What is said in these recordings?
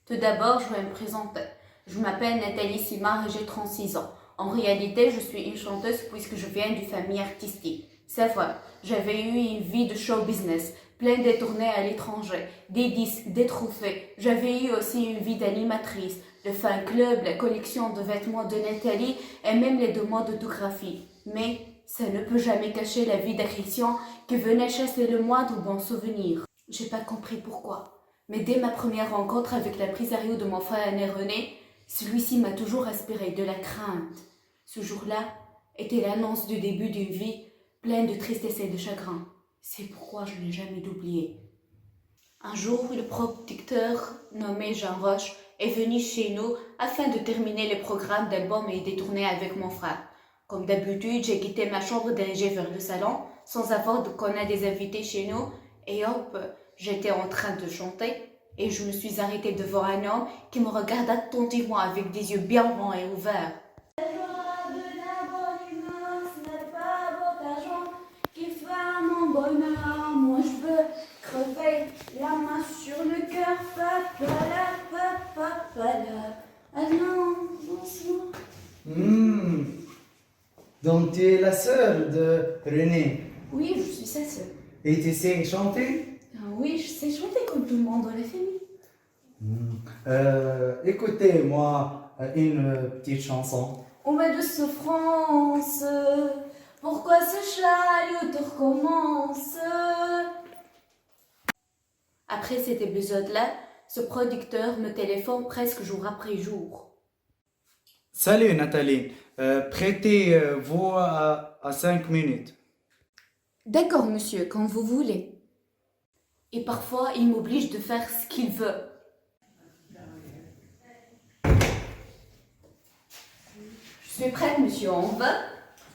Tout d'abord, je vais me présenter. Je m'appelle Nathalie Simard et j'ai 36 ans. En réalité, je suis une chanteuse puisque je viens d'une famille artistique. C'est vrai, j'avais eu une vie de show business, pleine de tournées à l'étranger, des disques, des trophées. J'avais eu aussi une vie d'animatrice, le fan club, la collection de vêtements de Nathalie et même les demandes d'autographie. Mais ça ne peut jamais cacher la vie d'Achristian qui venait chasser le moindre bon souvenir. J'ai pas compris pourquoi. Mais dès ma première rencontre avec l'impresario de mon frère aîné René, celui-ci m'a toujours inspiré de la crainte. Ce jour-là était l'annonce du début d'une vie pleine de tristesse et de chagrin. C'est pourquoi je n'ai jamais oublié. Un jour, le producteur nommé Jean Roche est venu chez nous afin de terminer le programme d'album et des tournées avec mon frère. Comme d'habitude, j'ai quitté ma chambre dirigée vers le salon sans avoir de connaître des invités chez nous et hop, j'étais en train de chanter et je me suis arrêtée devant un homme qui me regarde attentivement avec des yeux bien ronds et ouverts. La joie de la bonne humeur, ce n'est pas votre argent qui fait mon bonheur. Moi je veux crever la main sur le cœur. Papala, papala. Ah non, doucement. Donc tu es la sœur de René. Oui, je suis sa sœur. Et tu sais chanter? Oui, je sais chanter comme tout le monde dans la famille. Écoutez-moi une petite chanson. On met de souffrance, pourquoi ce chariot te recommence? Après cet épisode-là, ce producteur me téléphone presque jour après jour. Salut Nathalie, prêtez-vous à 5 minutes. D'accord, monsieur, quand vous voulez. Et parfois, il m'oblige de faire ce qu'il veut. Je suis prête, monsieur, on va?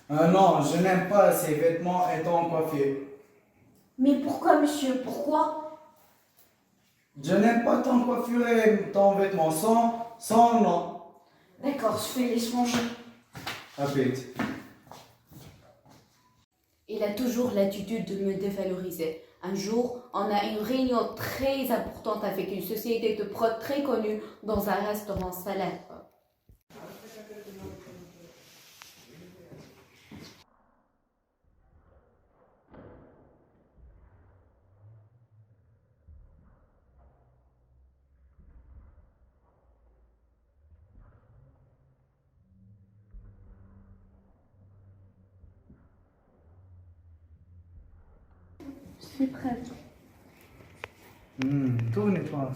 Non, je n'aime pas ces vêtements étant coiffés. Mais pourquoi, monsieur, pourquoi? Je n'aime pas ton coiffure et ton vêtement sans nom. D'accord, je fais les changer. Répète. Il a toujours l'attitude de me dévaloriser. Un jour, on a une réunion très importante avec une société de prod très connue dans un restaurant célèbre. Je suis prête. Tournez-toi.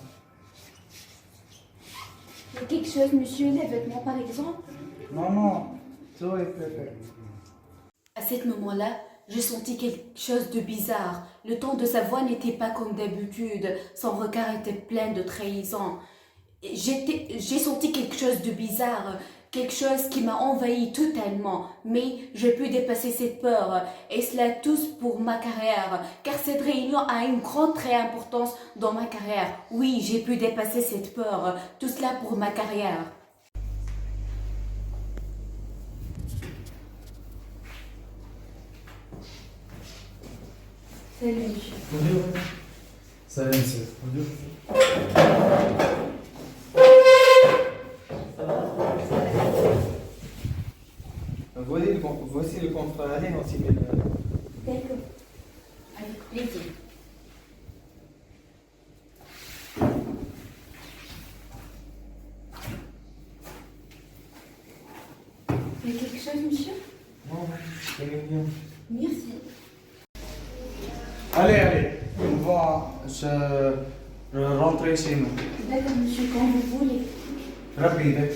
Il y a quelque chose, monsieur, les vêtements par exemple? Non, tout est prêt. À ce moment-là, j'ai senti quelque chose de bizarre. Le ton de sa voix n'était pas comme d'habitude. Son regard était plein de trahison. J'ai senti quelque chose de bizarre, quelque chose qui m'a envahi totalement. Mais j'ai pu dépasser cette peur. Et cela tous pour ma carrière. Car cette réunion a une grande très importance dans ma carrière. Oui, j'ai pu dépasser cette peur. Tout cela pour ma carrière. Salut, monsieur. Bonjour. Salut monsieur. Bonjour. Voici le contrat. Allez, on s'y met. D'accord. Avec plaisir. Il y a quelque chose, monsieur? Non, c'est bien. Merci. Allez, on va rentrer chez nous. D'accord, monsieur, quand vous voulez. Rapide.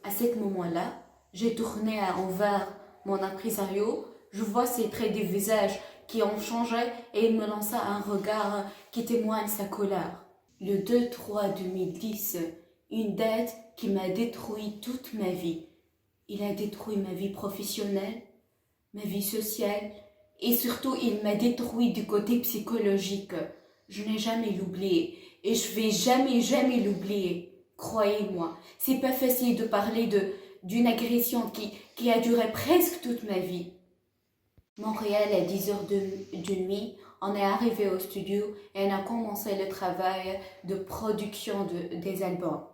À ce moment-là, j'ai tourné envers mon impresario. Je vois ses traits du visage qui ont changé et il me lança un regard qui témoigne sa colère. Le 2-3-2010, une date qui m'a détruit toute ma vie. Il a détruit ma vie professionnelle, ma vie sociale et surtout il m'a détruit du côté psychologique. Je n'ai jamais l'oublié et je vais jamais l'oublier. Croyez-moi, c'est pas facile de parler d'une agression qui a duré presque toute ma vie. Montréal à 10 heures de nuit, On est arrivé au studio et on a commencé le travail de production des albums.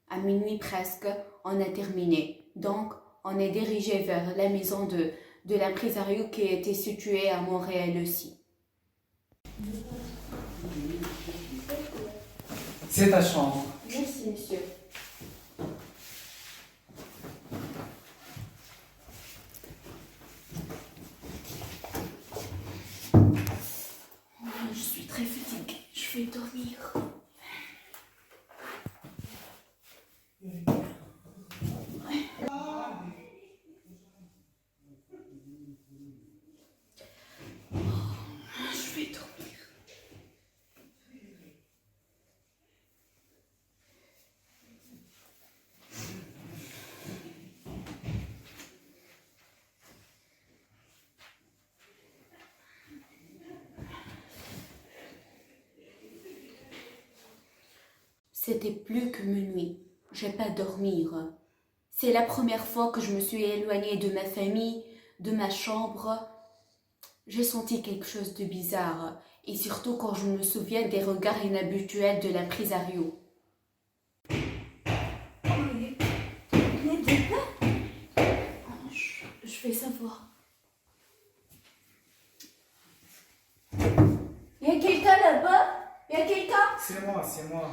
À minuit presque, on a terminé. Donc, on est dirigé vers la maison de l'impresario qui était située à Montréal aussi. C'est ta chambre. Merci, monsieur. Je suis très fatiguée. Je vais dormir. Je vais dormir. C'était plus que minuit. J'ai pas dormir. C'est la première fois que je me suis éloignée de ma famille, de ma chambre. J'ai senti quelque chose de bizarre, et surtout quand je me souviens des regards inhabituels de l'impresario. Je vais savoir. Il y a quelqu'un là-bas? Il y a quelqu'un? C'est moi, c'est moi.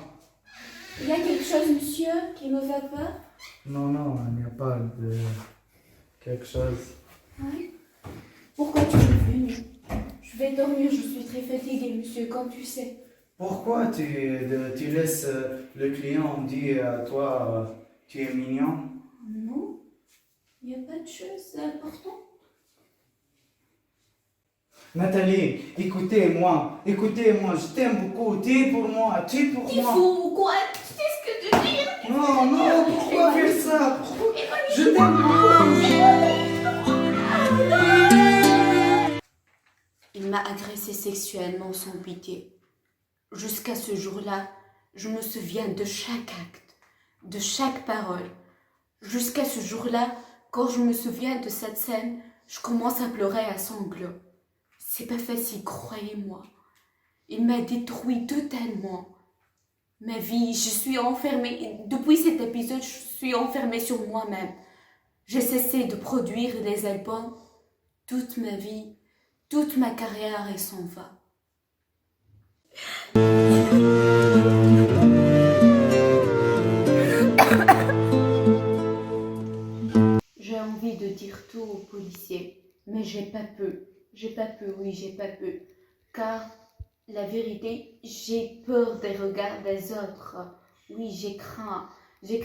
Il y a quelque chose, monsieur, qui me fait peur? Non, non, il n'y a pas de quelque chose. Oui. Pourquoi tu es venu? Je vais dormir, je suis très fatiguée, monsieur, comme tu sais. Pourquoi tu laisses le client dire à toi tu es mignon? Non, il n'y a pas de chose important. Nathalie, écoutez-moi, je t'aime beaucoup, tu es pour moi, tu es pour Il moi. faut quoi? Tu sais ce que tu dis? Non, non, pourquoi faire ça? Je t'aime beaucoup. Il m'a agressé sexuellement sans pitié. Jusqu'à ce jour-là, je me souviens de chaque acte, de chaque parole. Jusqu'à ce jour-là, quand je me souviens de cette scène, je commence à pleurer à sanglots. C'est pas facile, croyez-moi. Il m'a détruit totalement. Ma vie, je suis enfermée. Depuis cet épisode, je suis enfermée sur moi-même. J'ai cessé de produire des albums. Toute ma vie, toute ma carrière, elle s'en va. J'ai envie de dire tout aux policiers, mais j'ai pas pu. J'ai pas pu. Car la vérité, j'ai peur des regards des autres. Oui, j'ai craint des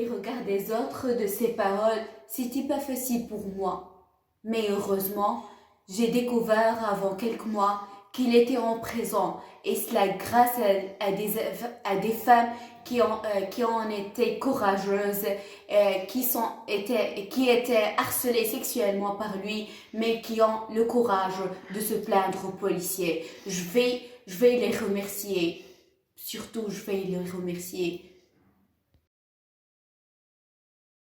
regards des autres, de ces paroles. C'était pas facile pour moi. Mais heureusement, j'ai découvert avant quelques mois qu'il était en prison. Et cela grâce à des femmes qui ont été courageuses, qui étaient harcelées sexuellement par lui, mais qui ont le courage de se plaindre aux policiers. Je vais les remercier. Surtout, je vais les remercier